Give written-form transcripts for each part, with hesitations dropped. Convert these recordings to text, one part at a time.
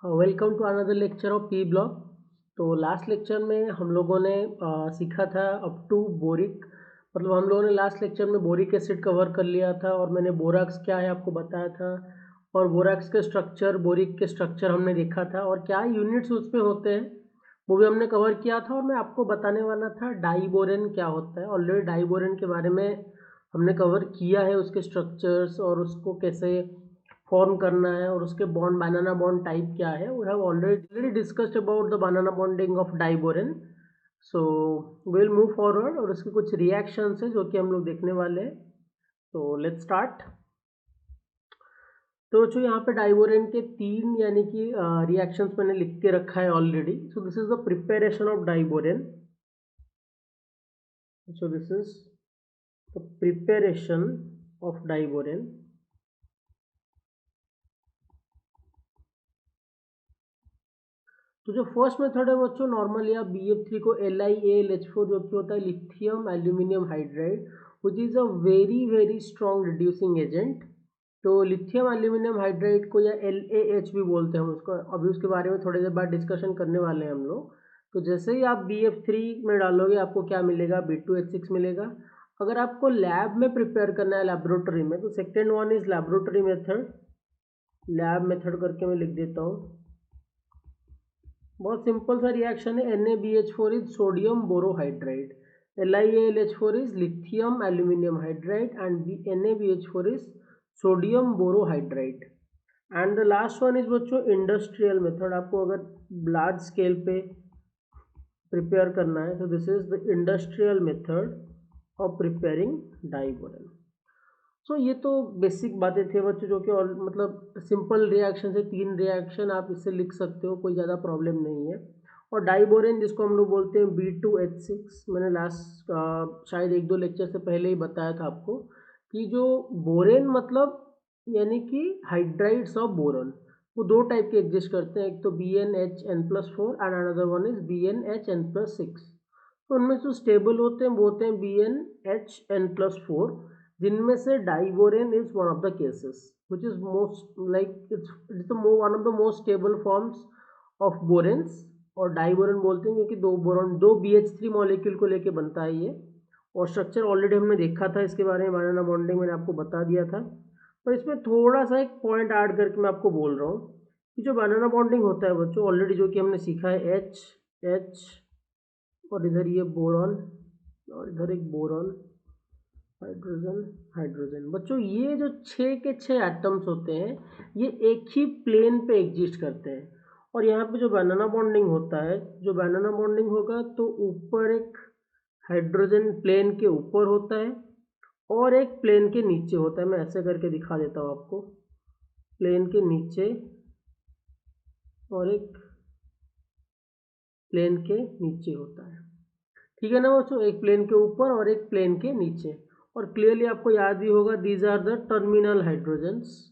Welcome to another lecture of P block. तो last lecture में हम लोगों ने सीखा था अप टू बोरिक, मतलब हम लोगों ने लास्ट लेक्चर में बोरिक एसिड कवर कर लिया था और मैंने बोराक्स क्या है आपको बताया था और बोराक्स के स्ट्रक्चर, बोरिक के स्ट्रक्चर हमने देखा था और क्या यूनिट्स उसमें होते हैं वो भी हमने कवर किया था। और मैं आपको बताने वाला था डाइबोरेन क्या होता है। ऑलरेडी डाइबोरेन के बारे में हमने कवर किया है, उसके स्ट्रक्चर्स और उसको कैसे फॉर्म करना है और उसके बॉन्ड, बनाना बॉन्ड टाइप क्या है। We have already discussed about the banana bonding of diborane. So will move forward और उसके कुछ रिएक्शंस है जो कि हम लोग देखने वाले हैं। तो लेट्स स्टार्ट। तो जो यहाँ पे डाइबोरेन के तीन यानी कि रिएक्शंस मैंने लिख के रखा है already. So this is the preparation of diborane. So this is the preparation of diborane. तो जो फर्स्ट मेथड है बच्चों, नॉर्मली आप BF3 को LiAlH4 जो कि होता है lithium aluminium hydride, which is a very strong reducing agent. तो लिथियम एल्यूमिनियम हाइड्राइड को या LaH भी बोलते हैं हम उसको, अभी उसके बारे में थोड़ी देर बाद डिस्कशन करने वाले हैं हम लोग। तो जैसे ही आप BF3 में डालोगे आपको क्या मिलेगा, B2H6 मिलेगा। अगर आपको लैब में प्रिपेयर करना है लेबोरेटरी में, तो second one is laboratory method. Lab method करके मैं लिख देता हूँ। बहुत सिंपल सा रिएक्शन है। NaBH4 is sodium borohydride, LiAlH4 is lithium aluminium hydride and NaBH4 is sodium borohydride. And the last one is बच्चों इंडस्ट्रियल मेथड। आपको अगर लार्ज स्केल पे प्रिपेयर करना है तो this is the industrial method of preparing diborane. So ये तो basic बातें थे बच्चों, जो कि और मतलब सिंपल रिएक्शन से तीन रिएक्शन आप इससे लिख सकते हो, कोई ज़्यादा प्रॉब्लम नहीं है। और डाइबोरेन जिसको हम लोग बोलते हैं B2H6, मैंने लास्ट शायद एक दो लेक्चर से पहले ही बताया था आपको कि जो बोरेन मतलब यानी कि हाइड्राइड्स ऑफ बोरन, वो दो टाइप के एग्जिस्ट करते हैं। एक तो BnHn+4 and another one is BnHn+6। तो उनमें जो स्टेबल होते हैं वो होते हैं BnHn+4, जिनमें से diborane is one of the cases which is most like it's the one of the most stable forms of borans। और डाइबोरेन बोलते हैं क्योंकि दो बोरॉन, दो BH3 मॉलिक्यूल को लेके बनता है ये। और स्ट्रक्चर ऑलरेडी हमने देखा था इसके बारे में, बनाना बॉन्डिंग मैंने आपको बता दिया था। पर इसमें थोड़ा सा एक पॉइंट ऐड करके मैं आपको बोल रहा हूँ कि जो बनाना बॉन्डिंग होता है बच्चों, ऑलरेडी जो कि हमने सीखा है H और इधर ये बोरॉन और इधर एक बोरॉन, हाइड्रोजन हाइड्रोजन। बच्चों ये जो छः के छः एटम्स होते हैं ये एक ही प्लेन पे एग्जिस्ट करते हैं। और यहाँ पे जो बनाना बॉन्डिंग होता है, जो बनाना बॉन्डिंग होगा तो ऊपर एक हाइड्रोजन प्लेन के ऊपर होता है और एक प्लेन के नीचे होता है। मैं ऐसे करके दिखा देता हूँ आपको, प्लेन के नीचे और एक प्लेन के नीचे होता है। ठीक है ना बच्चों, एक प्लेन के ऊपर और एक प्लेन के नीचे। और क्लियरली आपको याद ही होगा, these are the terminal hydrogens,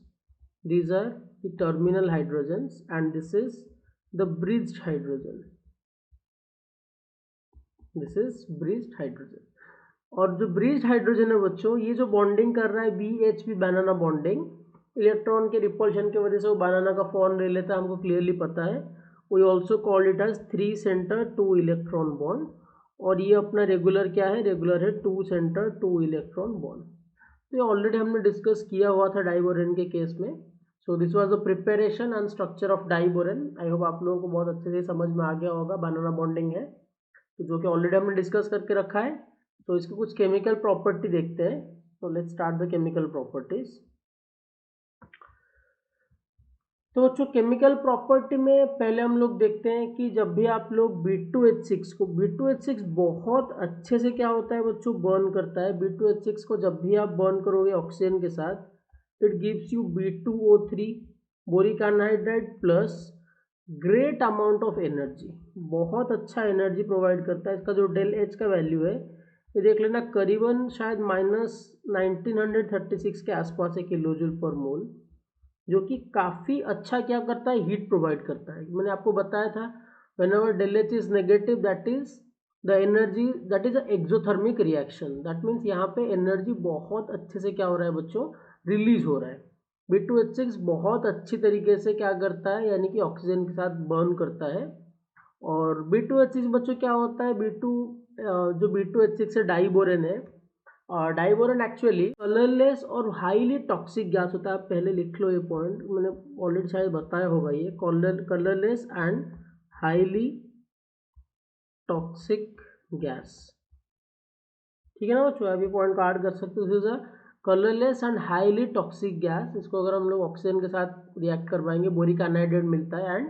these are the terminal hydrogens and this is the bridged hydrogen, this is bridged hydrogen। और जो ब्रिज्ड हाइड्रोजन है बच्चों, ये जो बॉन्डिंग कर रहा है BHP बनाना बॉन्डिंग, इलेक्ट्रॉन के रिपल्शन की वजह से वो बनाना का फॉर्म ले लेता है, हमको क्लियरली पता है। We also call it as 3 centre 2 electron bond. और ये अपना रेगुलर क्या है, रेगुलर है 2 सेंटर 2 इलेक्ट्रॉन बॉन्ड। तो ये ऑलरेडी हमने डिस्कस किया हुआ था डाइबोरेन के केस में। So this was the preparation and structure of diborane. I hope आप लोगों को बहुत अच्छे से समझ में आ गया होगा। बनाना बॉन्डिंग है तो जो कि ऑलरेडी हमने डिस्कस करके रखा है। तो इसकी कुछ केमिकल प्रॉपर्टी देखते हैं। तो let's start the chemical properties. तो बच्चों केमिकल प्रॉपर्टी में पहले हम लोग देखते हैं कि जब भी आप लोग B2H6 को, B2H6 बहुत अच्छे से क्या होता है बच्चों, बर्न करता है। B2H6 को जब भी आप बर्न करोगे ऑक्सीजन के साथ, it gives you B2O3 boric anhydride plus great amount of energy. बहुत अच्छा एनर्जी प्रोवाइड करता है। इसका जो डेल एच का वैल्यू है ये देख लेना, करीबन शायद -1936 के आसपास है किलो जूल पर मोल, जो कि काफ़ी अच्छा क्या करता है, हीट प्रोवाइड करता है। मैंने आपको बताया था whenever del H is negative that is the energy that is a exothermic reaction, that means यहाँ पे एनर्जी बहुत अच्छे से क्या हो रहा है बच्चों, रिलीज हो रहा है। B2H6 बहुत अच्छी तरीके से क्या करता है, यानी कि ऑक्सीजन के साथ बर्न करता है। और B2H6 बच्चों क्या होता है, जो B2H6 से डाइबोरेन है, और डाइबोरेन एक्चुअली कलरलेस और हाईली टॉक्सिक गैस होता है। आप पहले लिख लो ये पॉइंट, मैंने ऑलरेडी शायद बताया होगा ये, colourless and highly toxic gas, ठीक है ना बच्चों। अभी पॉइंट को ऐड कर सकते हो, this is a colourless and highly toxic gas. इसको अगर हम लोग ऑक्सीजन के साथ रिएक्ट करवाएंगे, बोरिक एनहाइड्रेट मिलता है and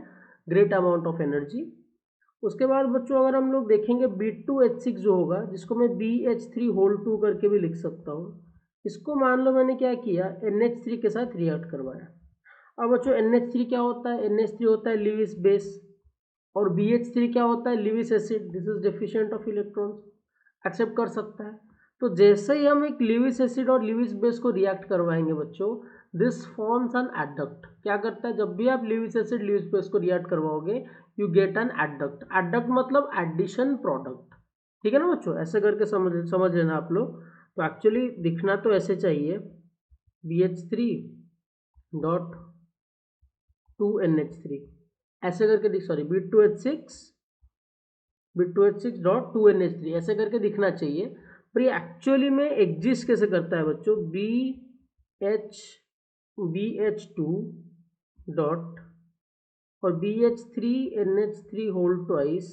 great amount of energy. उसके बाद बच्चों अगर हम लोग देखेंगे B2H6 जो होगा, जिसको मैं BH3 करके भी लिख सकता हूँ, इसको मान लो मैंने क्या किया, NH3 के साथ रिएक्ट करवाया। अब बच्चों NH3 क्या होता है, NH3 होता है लिविस बेस, और BH3 क्या होता है, Lewis acid. This is deficient of electrons, accept कर सकता है। तो जैसे ही हम एक लिविस एसिड और लिविस बेस को रिएक्ट करवाएंगे बच्चों, दिस फॉर्म्स एन एडक्ट। क्या करता है, जब भी आप लिविस एसिड लिविस बेस को रिएक्ट करवाओगे, you get an adduct. Adduct मतलब एडिशन प्रोडक्ट, ठीक है ना बच्चों। ऐसे करके समझ लेना आप लोग। तो एक्चुअली दिखना तो ऐसे चाहिए, BH3 डॉट 2NH3 ऐसे करके दिख, सॉरी B2H6 डॉट 2NH3 ऐसे करके दिखना चाहिए। पर ये एक्चुअली में एग्जिस्ट कैसे करता है बच्चों, BH2 डॉट और BH3NH3 होल ट्वाइस,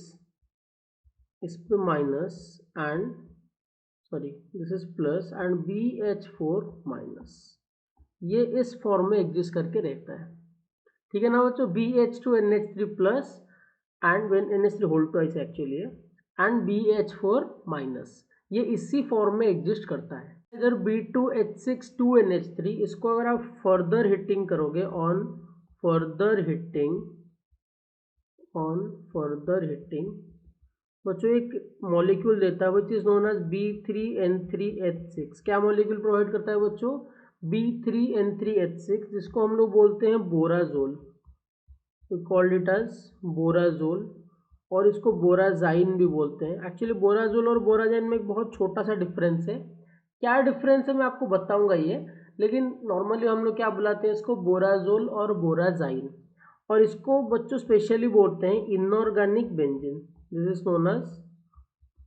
इस पे minus and sorry this is plus and BH4 minus, ये इस फॉर्म में एग्जिस्ट करके रहता है, ठीक है ना बच्चों। BH2NH3 plus and when NH3 whole twice actually है, एंड BH4 माइनस, ये इसी फॉर्म में एग्जिस्ट करता है। इधर B2H6 2NH3, इसको अगर आप फर्दर हिटिंग करोगे, फर्दर हिटिंग बच्चों एक मॉलिक्यूल देता है which is known as B3N3H6। क्या मॉलिक्यूल प्रोवाइड करता है बच्चों, B3N3H6, जिसको हम लोग बोलते हैं बोराजोल, वी कॉल्ड इट एज बोराजोल, और इसको बोराजाइन भी बोलते हैं। एक्चुअली बोराजोल और बोराजाइन में एक बहुत छोटा सा डिफरेंस है। क्या डिफरेंस है मैं आपको बताऊंगा ये, लेकिन नॉर्मली हम लोग क्या बुलाते हैं इसको, बोराजोल और बोराजाइन। और इसको बच्चों स्पेशली बोलते हैं inorganic benzene, this is known as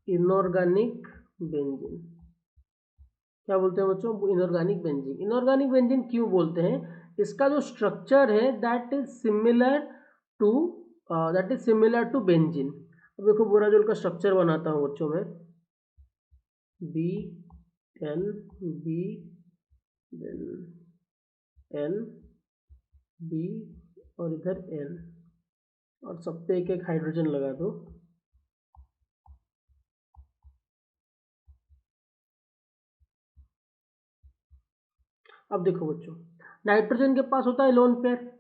inorganic benzene. क्या बोलते हैं बच्चों, इनऑर्गेनिक बेंजीन। इनऑर्गेनिक बेंजीन क्यों बोलते हैं, इसका जो स्ट्रक्चर है that is similar to benzene. अब देखो बोराजोल का स्ट्रक्चर बनाता हूँ बच्चों में, BNB देन NB और इधर N, और सब पे एक एक हाइड्रोजन लगा दो। अब देखो बच्चों, नाइट्रोजन के पास होता है लोन पेयर,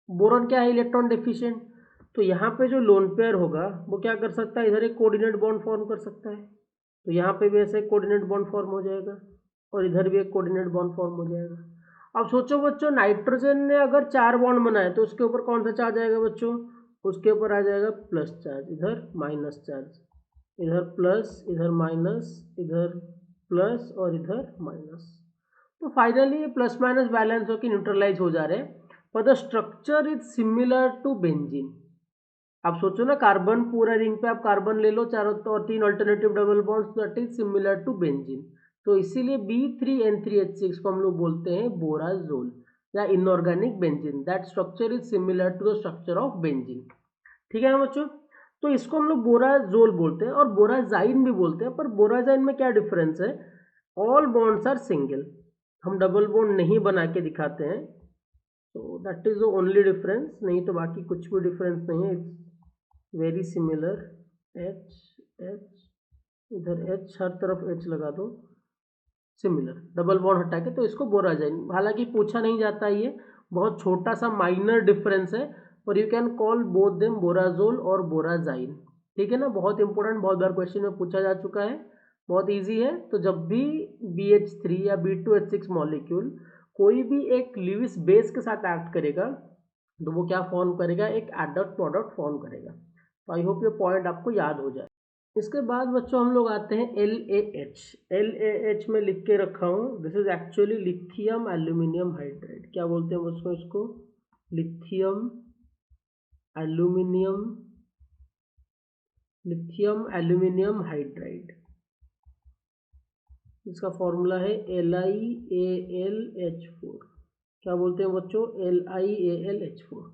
बोरॉन क्या है, इलेक्ट्रॉन डेफिशिएंट। तो यहाँ पे जो लोन पेयर होगा वो क्या कर सकता है, इधर एक कोऑर्डिनेट बॉन्ड फॉर्म कर सकता है। तो यहाँ पे भी ऐसे एक कोऑर्डिनेट बॉन्ड फॉर्म हो जाएगा, और इधर भी एक कोऑर्डिनेट बॉन्ड फॉर्म हो जाएगा। अब सोचो बच्चों, नाइट्रोजन ने अगर 4 बॉन्ड बनाए तो उसके ऊपर कौन सा चार्ज आएगा बच्चों, उसके ऊपर आ जाएगा प्लस चार्ज, इधर माइनस चार्ज, इधर प्लस, इधर माइनस, इधर प्लस और इधर माइनस। तो फाइनली प्लस माइनस बैलेंस होकर न्यूट्रलाइज हो जा रहे हैं, पर the structure is similar to benzene. आप सोचो ना, कार्बन पूरा रिंग पे आप कार्बन ले लो चारों तो, और 3 alternative double bonds, that is similar to benzene. तो इसीलिए B3N3H6 को हम लोग बोलते हैं बोराजोल या inorganic benzene, that structure is similar to the structure of benzene, ठीक है ना बच्चों। तो इसको हम लोग बोराजोल बोलते हैं और बोराजाइन भी बोलते हैं। पर बोराजाइन में क्या डिफरेंस है, ऑल बॉन्ड्स आर सिंगल, हम डबल बॉन्ड नहीं बना के दिखाते हैं, तो that is the only difference, नहीं तो बाकी कुछ भी डिफरेंस नहीं है, इट्स वेरी सिमिलर। H इधर H, हर तरफ H लगा दो, सिमिलर, डबल बॉन्ड हटा के, तो इसको बोराजाइन। हालांकि पूछा नहीं जाता, ये बहुत छोटा सा माइनर डिफरेंस है, और you can call both them borazole और बोराजाइन, ठीक है ना। बहुत इंपॉर्टेंट, बहुत बार क्वेश्चन में पूछा जा चुका है, बहुत इजी है। तो जब भी BH3 या B2H6 मॉलिक्यूल कोई भी एक लिविस बेस के साथ एक्ट करेगा, तो वो क्या फॉर्म करेगा, एक एडक्ट प्रोडक्ट फॉर्म करेगा। तो आई होप ये पॉइंट आपको याद हो जाए। इसके बाद बच्चों हम लोग आते हैं LaH। LaH में लिख के रखा हूँ, this is actually lithium aluminium hydride. क्या बोलते हैं बच्चों इसको? Lithium aluminium hydride. इसका फॉर्मूला है LiAlH4। क्या बोलते हैं बच्चों? LiAlH4।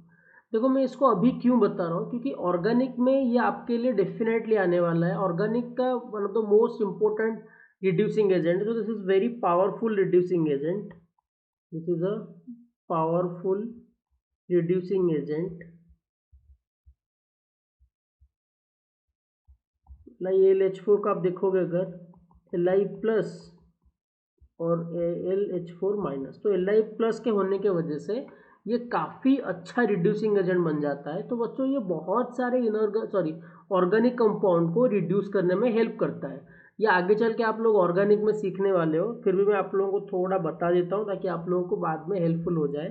देखो मैं इसको अभी क्यों बता रहा हूँ, क्योंकि ऑर्गेनिक में ये आपके लिए डेफिनेटली आने वाला है। ऑर्गेनिक का one of the most important reducing agent, तो this is very powerful reducing agent. This is a powerful reducing agent. LiAlH4 का आप देखोगे अगर Li प्लस और AlH4 माइनस, तो Li प्लस के होने के वजह से ये काफ़ी अच्छा रिड्यूसिंग एजेंट बन जाता है। तो बच्चों ये बहुत सारे ऑर्गेनिक कंपाउंड को रिड्यूस करने में हेल्प करता है। ये आगे चल के आप लोग ऑर्गेनिक में सीखने वाले हो, फिर भी मैं आप लोगों को थोड़ा बता देता हूँ ताकि आप लोगों को बाद में हेल्पफुल हो जाए।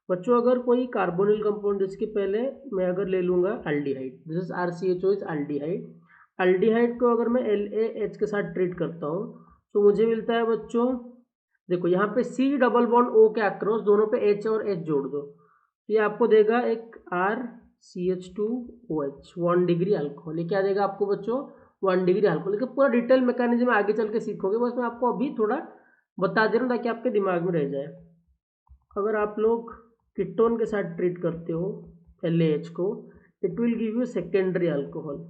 बच्चों अगर कोई कार्बोनिल कंपाउंड, जिसके पहले मैं अगर ले लूँगा aldehyde, this is RCHO is aldehyde. Aldehyde को अगर मैं LaH के साथ ट्रीट करता हूँ तो मुझे मिलता है बच्चों, देखो यहाँ पे C डबल बॉन्ड O के अक्रॉस दोनों पे H और H जोड़ दो, तो ये आपको देगा एक RCH2OH 1 डिग्री अल्कोहल। ये क्या देगा आपको बच्चों? 1 डिग्री अल्कोहल। लेकिन पूरा डिटेल मैकेनिज्म आगे चल के सीखोगे, बस मैं आपको अभी थोड़ा बता दे रहा हूँ ताकि आपके दिमाग में रह जाए। अगर आप लोग कीटोन के साथ ट्रीट करते हो LaH को, it will give you secondary alcohol.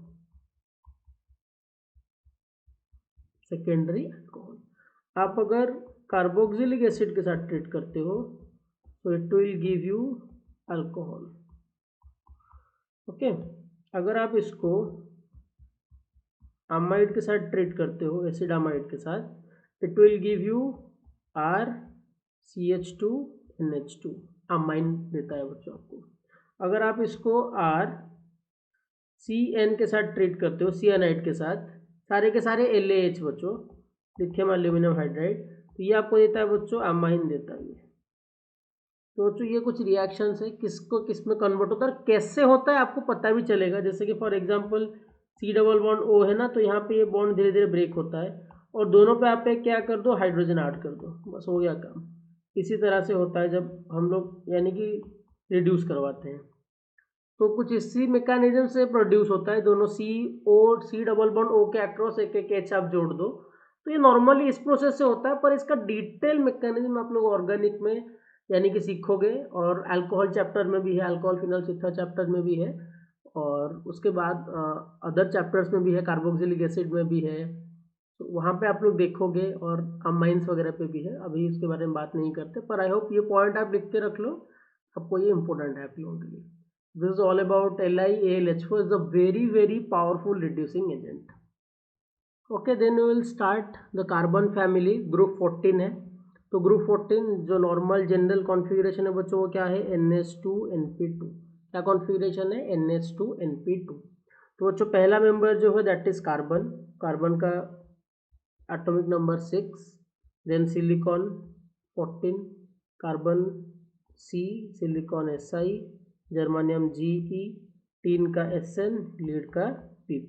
आप अगर कार्बोक्सिलिक एसिड के साथ ट्रीट करते हो तो it will give you alcohol. Okay, अगर आप इसको अमाइड के साथ ट्रीट करते हो, एसिड अमाइड के साथ, it will give you RCH2NH2 amine देता है बच्चों आपको। अगर आप इसको RCN के साथ ट्रीट करते हो, सियानाइड के साथ, सारे के सारे LaH बच्चों, लिथियम एल्यूमिनियम हाइड्राइड, तो ये आपको देता है बच्चों अमाइन देता है। तो बच्चों ये कुछ रिएक्शंस है, किसको किस में कन्वर्ट होता है और कैसे होता है आपको पता भी चलेगा। जैसे कि for example C double bond O है ना, तो यहाँ पे ये बॉन्ड धीरे धीरे ब्रेक होता है और दोनों पे आप क्या कर दो, हाइड्रोजन ऐड कर दो, बस हो गया काम। इसी तरह से होता है जब हम लोग यानी कि रिड्यूस करवाते हैं, तो कुछ इसी मैकेनिज्म से प्रोड्यूस होता है। दोनों C डबल बॉन्ड O के अक्रॉस एक एक H आप जोड़ दो, तो ये नॉर्मली इस प्रोसेस से होता है, पर इसका डिटेल मैकेनिज्म आप लोग ऑर्गेनिक में यानी कि सीखोगे। और अल्कोहल चैप्टर में भी है, अल्कोहल फिनल सिथा चैप्टर में भी है, और उसके बाद अदर चैप्टर्स में भी है, कार्बोक्सिलिक एसिड में भी है, तो वहाँ पे आप लोग देखोगे, और अमाइंस वगैरह पे भी है। अभी इसके बारे में बात नहीं करते, पर आई होप ये पॉइंट आप लिख के रख लो, आपको ये इंपॉर्टेंट है आप लोगों के लिए। This is all about LiAlH4 is a very powerful reducing agent. Okay, then we will start the carbon family. Group 14 है, तो ग्रुप 14 जो नॉर्मल जनरल कॉन्फ़िगरेशन है बच्चों, वो क्या है? NH2NP2। क्या कॉन्फ़िगरेशन है? NH2NP2। तो बच्चों पहला मेंबर जो है दैट इज कार्बन। कार्बन का atomic number 6, then silicon 14, carbon C, silicon Si, germanium Ge, tin का Sn, लीड का Pp।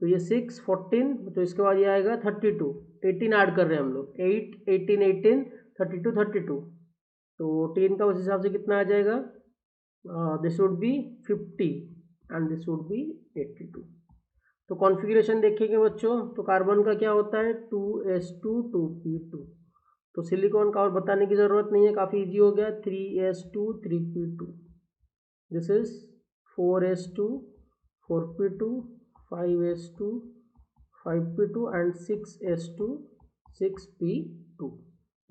तो ये 6, 14, तो इसके बाद ये आएगा 32, 18 ऐड कर रहे हैं हम लोग, 8, 18, 18, 32, 32। तो टीन का उस हिसाब से कितना आ जाएगा? This would be 50 and this would be 82। तो कॉन्फ़िगरेशन देखेंगे बच्चों, तो कार्बन का क्या होता है? 2s2 2p2। तो सिलिकॉन का और बताने की ज़रूरत नहीं है, काफ़ी इजी हो गया, 3s2 3p2। This is 4s2 4p2, 5s2 5p2 and 6s2 6p2।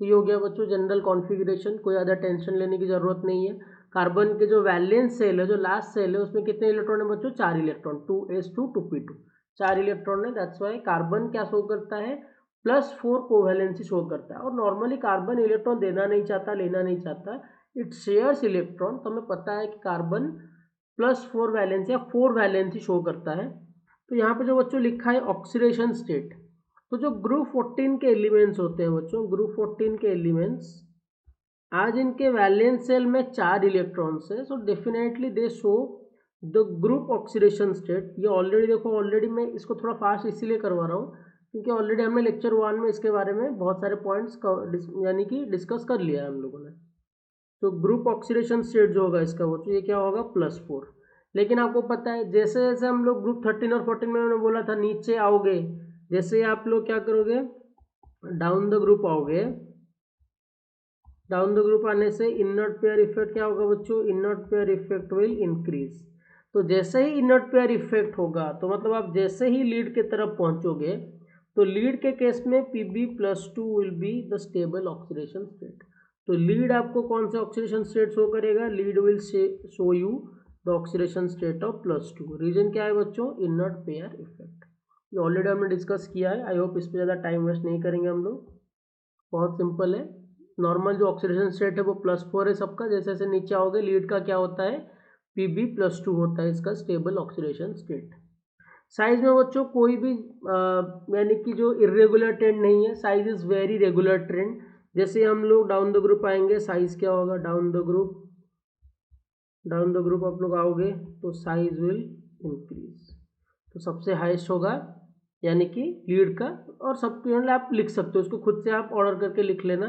तो ये हो गया बच्चों जनरल कॉन्फ़िगरेशन, कोई ज़्यादा टेंशन लेने की ज़रूरत नहीं है। कार्बन के जो वैलेंस सेल है, जो लास्ट सेल है, उसमें कितने इलेक्ट्रॉन है बच्चों? 4 इलेक्ट्रॉन, 2s2 2p2, 4 इलेक्ट्रॉन है। दैट्स वाई कार्बन क्या शो करता है? +4 कोवैलेंसी शो करता है। और नॉर्मली कार्बन इलेक्ट्रॉन देना नहीं चाहता, लेना नहीं चाहता, इट शेयर्स इलेक्ट्रॉन। तो हमें पता है कि कार्बन +4 वैलेंसी या 4 वैलेंसी शो करता है। तो यहाँ पे जो बच्चों लिखा है ऑक्सीडेशन स्टेट, तो जो ग्रुप 14 के एलिमेंट्स होते हैं बच्चों, ग्रुप 14 के एलिमेंट्स, आज इनके वैलेंस सेल में 4 इलेक्ट्रॉन्स है, so definitely they show the group oxidation state, ये ऑलरेडी देखो, ऑलरेडी मैं इसको थोड़ा फास्ट इसीलिए करवा रहा हूँ क्योंकि ऑलरेडी हमने लेक्चर 1 में इसके बारे में बहुत सारे पॉइंट्स यानी कि डिस्कस कर लिया है हम लोगों ने। तो ग्रुप ऑक्सीडेशन स्टेट जो होगा इसका, वो तो ये क्या होगा +4। लेकिन आपको पता है जैसे जैसे हम लोग ग्रुप 13 और 14 में मैंने बोला था नीचे आओगे, जैसे आप लोग क्या करोगे, डाउन द ग्रुप आओगे, डाउन द ग्रुप आने से इनर्ट पेयर इफेक्ट क्या होगा बच्चों, inert pair effect will increase. तो जैसे ही इनर्ट पेयर इफेक्ट होगा तो मतलब आप जैसे ही लीड के तरफ पहुंचोगे तो लीड के केस में Pb+2 will be the stable oxidation state. तो लीड आपको कौन सा ऑक्सीडेशन स्टेट शो करेगा, lead will show you the oxidation state of +2। Reason क्या है बच्चों, इनर्ट पेयर इफेक्ट। ये ऑलरेडी हमने डिस्कस किया है, आई होप इस पर ज़्यादा टाइम वेस्ट नहीं करेंगे हम लोग, बहुत सिंपल है। नॉर्मल जो ऑक्सीडेशन स्टेट है वो +4 है सबका, जैसे जैसे नीचे आओगे लीड का क्या होता है, Pb+2 होता है इसका स्टेबल ऑक्सीडेशन स्टेट। साइज में बच्चों कोई भी यानी कि जो इरेगुलर ट्रेंड नहीं है, size is very regular trend. जैसे हम लोग डाउन द ग्रुप आएंगे, साइज क्या होगा, down the group, down the group आप लोग आओगे तो साइज विल इंक्रीज। तो सबसे हाईएस्ट होगा यानी कि लीड का, और सबके मतलब आप लिख सकते हो उसको खुद से, आप ऑर्डर करके लिख लेना।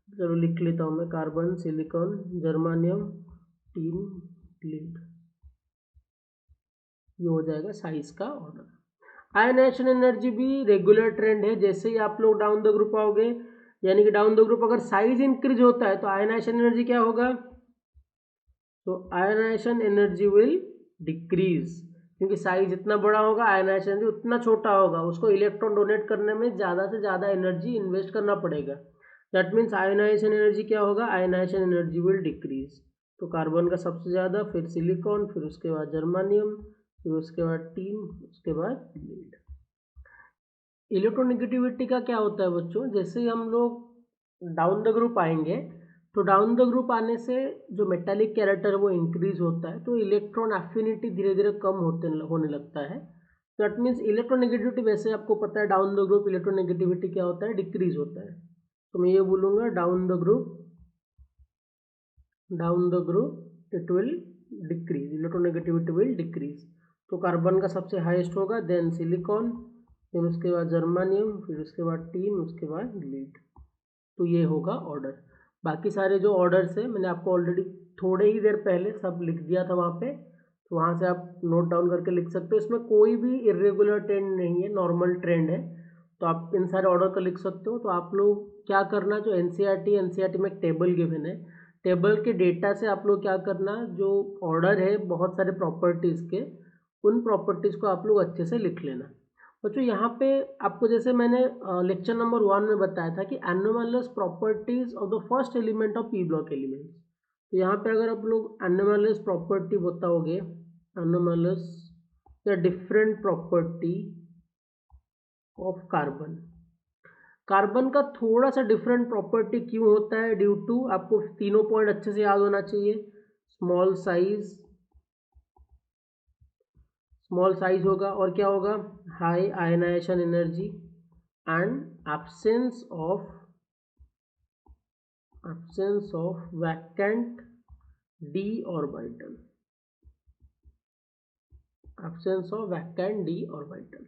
चलो लिख लेता हूँ मैं, carbon, silicon, germanium, tin, lead, ये हो जाएगा साइज का ऑर्डर। आयनाइजेशन एनर्जी भी रेगुलर ट्रेंड है, जैसे ही आप लोग डाउन द ग्रुप आओगे यानी कि डाउन द ग्रुप अगर साइज इंक्रीज होता है तो आयनाइजेशन एनर्जी क्या होगा, तो आयनाइजेशन एनर्जी विल डिक्रीज, क्योंकि साइज जितना बड़ा होगा आयनाइजेशन एनर्जी उतना छोटा होगा, उसको इलेक्ट्रॉन डोनेट करने में ज़्यादा से ज़्यादा एनर्जी इन्वेस्ट करना पड़ेगा। दैट मीन्स आयनाइजेशन एनर्जी क्या होगा, आयनाइजेशन एनर्जी विल डिक्रीज। तो कार्बन का सबसे ज़्यादा, फिर सिलिकॉन, फिर उसके बाद जर्मानियम, फिर उसके बाद टीन, उसके बाद लीड। इलेक्ट्रोनेगेटिविटी का क्या होता है बच्चों, जैसे ही हम लोग डाउन द ग्रुप आएंगे तो डाउन द ग्रुप आने से जो मेटालिक कैरेक्टर वो इंक्रीज होता है, तो इलेक्ट्रॉन एफिनिटी धीरे धीरे कम होने लगता है। दैट मीन्स इलेक्ट्रोनेगेटिविटी, वैसे आपको पता है डाउन द ग्रुप इलेक्ट्रोनेगेटिविटी क्या होता है, डिक्रीज होता है। तो मैं ये बोलूँगा down the group, down the group it will decrease, electronegativity will decrease. तो कार्बन का सबसे हाईएस्ट होगा, देन सिलिकॉन, फिर उसके बाद जर्मानियम, फिर उसके बाद टीन, उसके बाद लीड। तो ये होगा ऑर्डर। बाकी सारे जो ऑर्डर्स है मैंने आपको ऑलरेडी थोड़े ही देर पहले सब लिख दिया था वहाँ पे, तो वहाँ से आप नोट डाउन करके लिख सकते हो। इसमें कोई भी इरेगुलर ट्रेंड नहीं है, नॉर्मल ट्रेंड है, तो आप इन सारे ऑर्डर का लिख सकते हो। तो आप लोग क्या करना, जो एनसीईआरटी में एक टेबल गिवन है, टेबल के डेटा से आप लोग क्या करना, जो ऑर्डर है बहुत सारे प्रॉपर्टीज़ के, उन प्रॉपर्टीज़ को आप लोग अच्छे से लिख लेना। बच्चों यहाँ पे आपको जैसे मैंने लेक्चर नंबर 1 में बताया था कि anomalous properties of the first element of P block elements. तो यहाँ पे अगर आप लोग एनोमलस प्रॉपर्टी बताओगे, एनोमलस या different property of carbon, carbon का थोड़ा सा डिफरेंट प्रॉपर्टी क्यों होता है, ड्यू टू, आपको तीनों पॉइंट अच्छे से याद होना चाहिए। स्मॉल साइज, स्मॉल साइज होगा, और क्या होगा, high ionisation energy and absence of vacant d orbital, absence of vacant d orbital।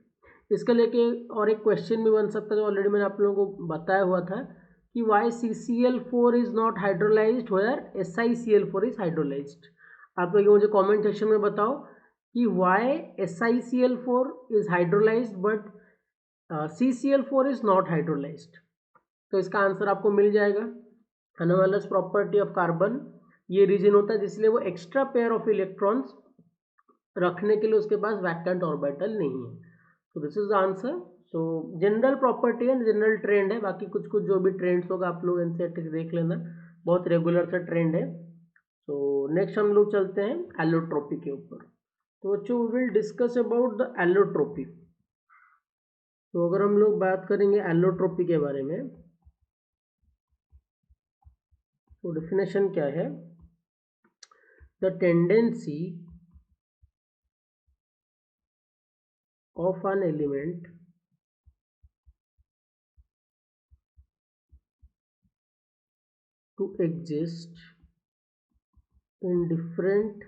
इसके लेके और एक क्वेश्चन भी बन सकता है, जो ऑलरेडी मैंने आप लोगों को बताया हुआ था कि why CCl4 is not hydrolysed where SiCl4 is hydrolysed. आप लोग मुझे कमेंट सेक्शन में बताओ कि why SiCl4 is hydrolysed but CCl4 is not hydrolysed. तो इसका आंसर आपको मिल जाएगा, एनोमलस प्रॉपर्टी ऑफ कार्बन, ये रीजन होता है जिसलिए वो एक्स्ट्रा पेयर ऑफ इलेक्ट्रॉन्स रखने के लिए उसके पास वैकेंट ऑर्बिटल नहीं है। तो this is the answer. So general property है, जनरल ट्रेंड है, बाकी कुछ कुछ जो भी ट्रेंड्स होगा आप लोग एनसीईआरटी से देख लेना, बहुत रेगुलर सा ट्रेंड है। तो नेक्स्ट हम लोग चलते हैं एलोट्रोपी के ऊपर। तो बच्चों we will discuss about the allotropy. तो अगर हम लोग बात करेंगे एलोट्रोपी के बारे में, तो डेफिनेशन क्या है, the tendency of an element to exist in different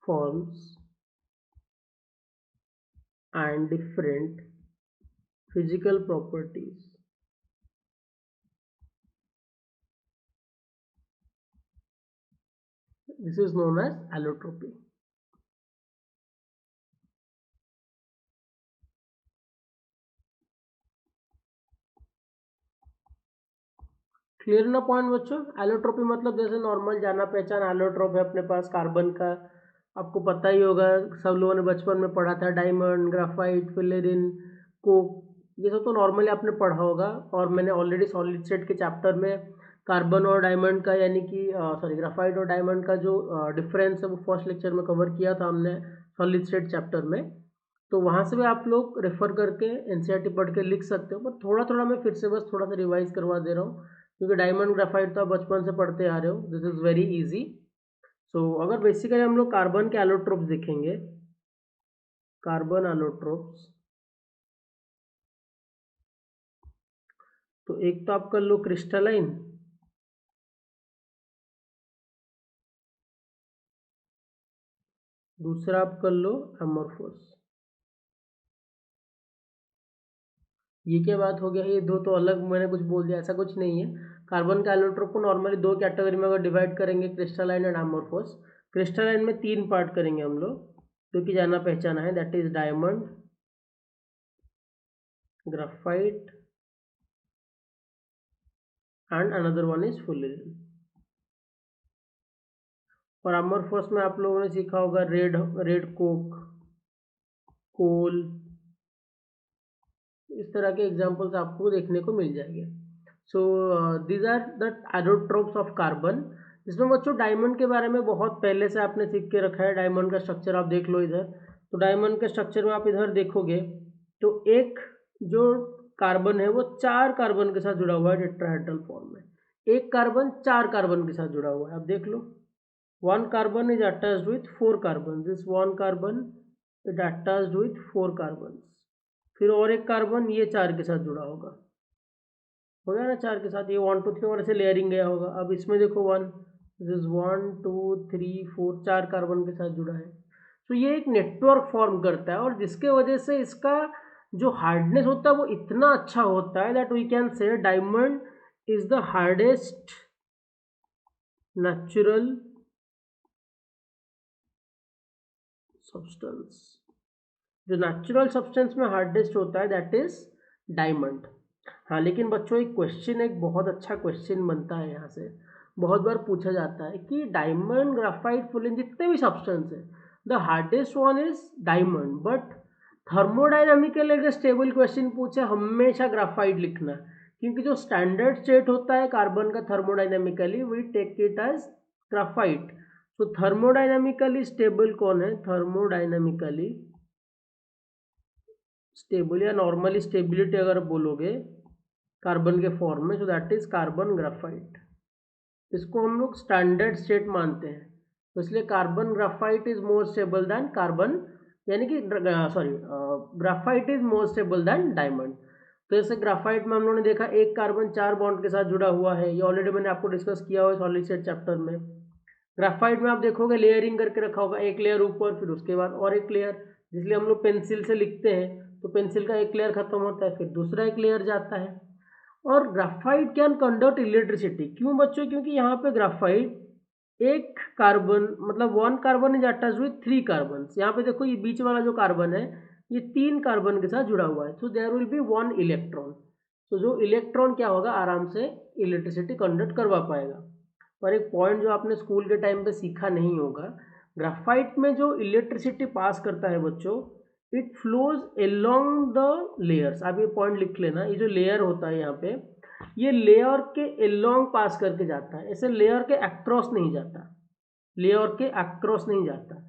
forms and different physical properties. This is known as allotropy. Clear ना पॉइंट बच्चों? एलोट्रोपी मतलब जैसे नॉर्मल जाना पहचान एलोट्रोप है अपने पास कार्बन का, आपको पता ही होगा, सब लोगों ने बचपन में पढ़ा था, डायमंड, ग्राफाइट, फिलेरिन, कोक, ये सब तो नॉर्मली आपने पढ़ा होगा। और मैंने ऑलरेडी सॉलिड स्टेट के चैप्टर में कार्बन और डायमंड का यानी कि ग्राफाइट और डायमंड का जो डिफरेंस है वो फर्स्ट लेक्चर में कवर किया था हमने सॉलिड स्टेट चैप्टर में, तो वहाँ से भी आप लोग रेफर करके एनसीईआरटी पढ़ के लिख सकते हो। पर थोड़ा थोड़ा मैं फिर से बस थोड़ा सा रिवाइज करवा दे रहा हूँ, क्योंकि डायमंड ग्राफाइट तो आप बचपन से पढ़ते आ रहे हो, दिस इज़ वेरी इजी। सो अगर बेसिकली हम लोग कार्बन के एलोट्रोप्स देखेंगे, कार्बन एलोट्रोप्स, तो एक तो आप कर लो क्रिस्टलाइन, दूसरा आप कर लो अमोर्फोस। ये क्या बात हो गया, ये दो तो अलग मैंने कुछ बोल दिया, ऐसा कुछ नहीं है। कार्बन के एलोट्रोप को नॉर्मली दो कैटेगरी में अगर डिवाइड करेंगे, क्रिस्टलाइन एंड अमोर्फोस। क्रिस्टलाइन में तीन पार्ट करेंगे हम लोग, जो कि जाना पहचाना है, that is diamond, graphite and another one is fullerene. और अमोर्फोस में आप लोगों ने सीखा होगा रेड रेड कोक, कोल, इस तरह के एग्जाम्पल्स आपको देखने को मिल जाएंगे। So these are the allotropes of carbon. इसमें बच्चों डायमंड के बारे में बहुत पहले से आपने सीख के रखा है, डायमंड का स्ट्रक्चर आप देख लो इधर। तो डायमंड के स्ट्रक्चर में आप इधर देखोगे तो एक जो कार्बन है वो चार कार्बन के साथ जुड़ा हुआ है टेट्राहेड्रल फॉर्म में, एक कार्बन चार कार्बन के साथ जुड़ा हुआ है। आप देख लो, one carbon is attached with four carbon, this one carbon is attached with four carbon, फिर और एक कार्बन ये चार के साथ जुड़ा होगा, हो गया ना चार के साथ, ये वन टू थ्री और ऐसे लेयरिंग गया होगा। अब इसमें देखो one, this one two three four, चार कार्बन के साथ जुड़ा है। तो ये एक नेटवर्क फॉर्म करता है, और जिसके वजह से इसका जो हार्डनेस होता है वो इतना अच्छा होता है that we can say diamond is the hardest natural substance. जो नेचुरल सब्सटेंस में हार्डेस्ट होता है दैट इज डायमंड। हाँ, लेकिन बच्चों एक क्वेश्चन, एक बहुत अच्छा क्वेश्चन बनता है यहाँ से, बहुत बार पूछा जाता है कि डायमंड, ग्राफाइट, फुलेरिन जितने भी सब्सटेंस है, the hardest one is diamond, but thermodynamical अगर स्टेबल क्वेश्चन पूछे हमेशा ग्राफाइट लिखना, क्योंकि जो स्टैंडर्ड स्टेट होता है कार्बन का thermodynamically we take it as graphite. तो थर्मोडाइनमिकली स्टेबल कौन है, थर्मोडाइनमिकली स्टेबल या नॉर्मली स्टेबिलिटी अगर बोलोगे कार्बन के फॉर्म में, so that is carbon graphite. इसको हम लोग स्टैंडर्ड स्टेट मानते हैं, तो इसलिए carbon graphite is more stable than carbon, यानी कि graphite is more stable than diamond. तो जैसे ग्राफाइट में हम लोगों ने देखा एक कार्बन चार बॉन्ड के साथ जुड़ा हुआ है, ये ऑलरेडी मैंने आपको डिस्कस किया हुआ है सॉलिड स्टेट चैप्टर में। ग्राफाइट में आप देखोगे लेयरिंग करके रखा होगा, एक लेयर ऊपर फिर उसके बाद और एक लेयर, जिसलिए हम लोग पेंसिल से लिखते हैं तो पेंसिल का एक लेयर खत्म होता है फिर दूसरा एक लेयर जाता है। और ग्राफाइट कैन कंडक्ट इलेक्ट्रिसिटी, क्यों बच्चों, क्योंकि यहाँ पे ग्राफाइट एक कार्बन मतलब one carbon is attached with three carbon, यहाँ पे देखो ये बीच वाला जो कार्बन है ये तीन कार्बन के साथ जुड़ा हुआ है, so there will be one electron. तो जो इलेक्ट्रॉन क्या होगा, आराम से इलेक्ट्रिसिटी कंडक्ट करवा पाएगा। और एक पॉइंट जो आपने स्कूल के टाइम पे सीखा नहीं होगा, ग्राफाइट में जो इलेक्ट्रिसिटी पास करता है बच्चों, it flows along the layers. आप ये पॉइंट लिख लेना, ये जो लेयर होता है यहाँ पे, ये लेयर के एलोंग पास करके जाता है, ऐसे लेयर के अक्रॉस नहीं जाता, लेयर के अक्रॉस नहीं जाता।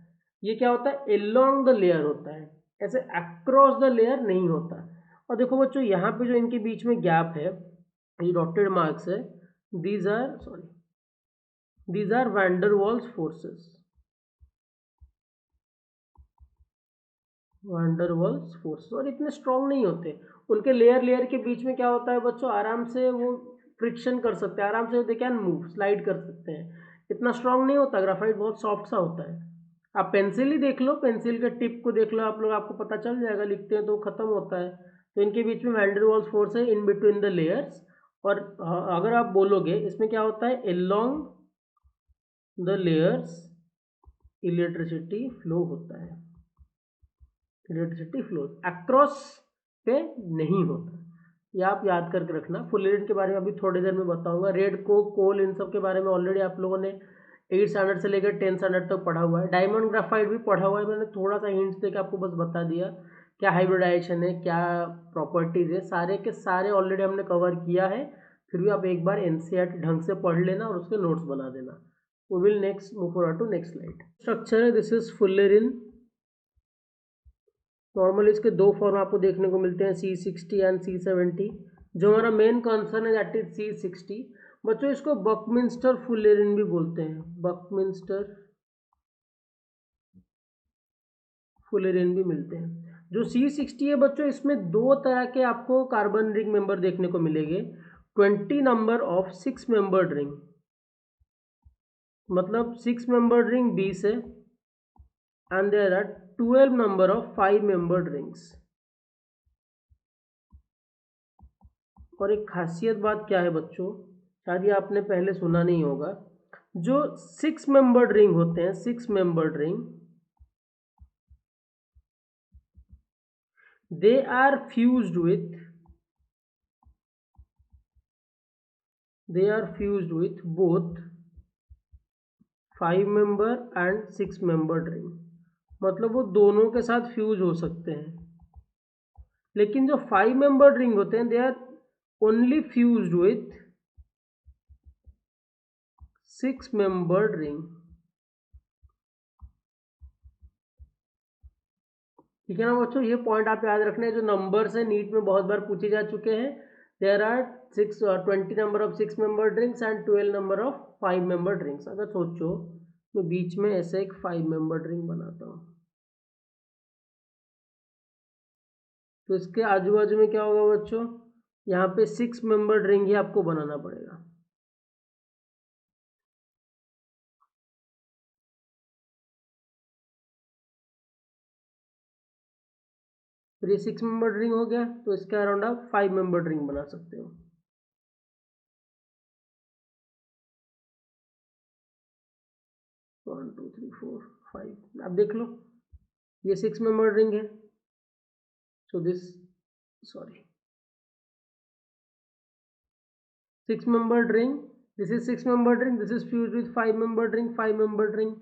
ये क्या होता है, एलोंग द लेयर होता है, ऐसे अक्रॉस द लेयर नहीं होता। और देखो बच्चों यहाँ पे जो इनके बीच में गैप है, ये डॉटेड मार्क्स है, these are van der Waals forces, van der Waals forces, और इतने स्ट्रॉन्ग नहीं होते, उनके लेयर लेयर के बीच में क्या होता है बच्चों, आराम से वो फ्रिक्शन कर सकते हैं, आराम से दे कैन मूव, स्लाइड कर सकते हैं, इतना स्ट्रॉन्ग नहीं होता। ग्राफाइट बहुत सॉफ्ट सा होता है, आप पेंसिल ही देख लो, पेंसिल के टिप को देख लो आप लोग, आपको पता चल जाएगा, लिखते हैं तो खत्म होता है। तो इनके बीच में वैन डेर वाल्स फोर्स है इन बिटवीन द लेयर्स। और अगर आप बोलोगे इसमें क्या होता है, along the layers electricity flow होता है, इलेक्ट्रिसिटी फ्लो अक्रॉस पे नहीं होता। ये आप याद करके रखना। फुलरेन के बारे में अभी थोड़ी देर में बताऊंगा। रेड को कोल इन सब के बारे में ऑलरेडी आप लोगों ने 8 स्टैंडर्ड से लेकर 10 स्टैंडर्ड तक पढ़ा हुआ है। डायमंड ग्राफाइट भी पढ़ा हुआ है, मैंने थोड़ा सा हिंट्स देकर आपको बस बता दिया क्या हाइब्रिडाइजेशन है, क्या प्रॉपर्टीज है, सारे के सारे ऑलरेडी हमने कवर किया है। फिर भी आप एक बार एनसीईआरटी ढंग से पढ़ लेना और उसके नोट्स बना देना। We will next move forward to next slide. Structure है, दिस इज फुलरेन। नॉर्मली इसके दो फॉर्म आपको देखने को मिलते हैं, C60 एंड C70। जो हमारा मेन कंसर्न है दैट इज C60। बच्चों इसको बकमिंस्टर फुलरेन भी बोलते हैं, बकमिंस्टर फुलरेन भी मिलते हैं। जो C60 है बच्चों, इसमें दो तरह के आपको कार्बन रिंग मेंबर देखने को मिलेंगे। 20 नंबर ऑफ 6 मेंबर्ड रिंग, मतलब 6 मेंबर्ड रिंग 20 है, and there are 12 number of 5 membered rings. और एक खासियत बात क्या है बच्चों, शायद ये आपने पहले सुना नहीं होगा, जो 6 मेंबर्ड रिंग होते हैं, 6 membered ring, they are fused with both 5 member and 6 membered ring। मतलब वो दोनों के साथ फ्यूज हो सकते हैं। लेकिन जो 5 membered ring होते हैं, they are only fused with 6 membered ring। ठीक है ना बच्चों, ये पॉइंट आप याद रखना है। जो नंबर्स है नीट में बहुत बार पूछे जा चुके हैं। There are 20 number of 6 membered rings and 12 number of 5 membered rings. अगर सोचो मैं बीच में ऐसे एक 5 मेंबर्ड रिंग बनाता हूँ, तो इसके आजू बाजू में क्या होगा बच्चों, यहाँ पे 6 मेंबर्ड रिंग ही आपको बनाना पड़ेगा। फिर ये 6 मेंबर्ड रिंग हो गया, तो इसके अराउंड आप 5 मेंबर्ड रिंग बना सकते हो। 1 2 3 4 5, आप देख लो ये 6 मेंबर्ड रिंग है। So this, sorry, 6 membered ring, this is 6 membered ring, this is fused with 5 membered ring, 5 membered ring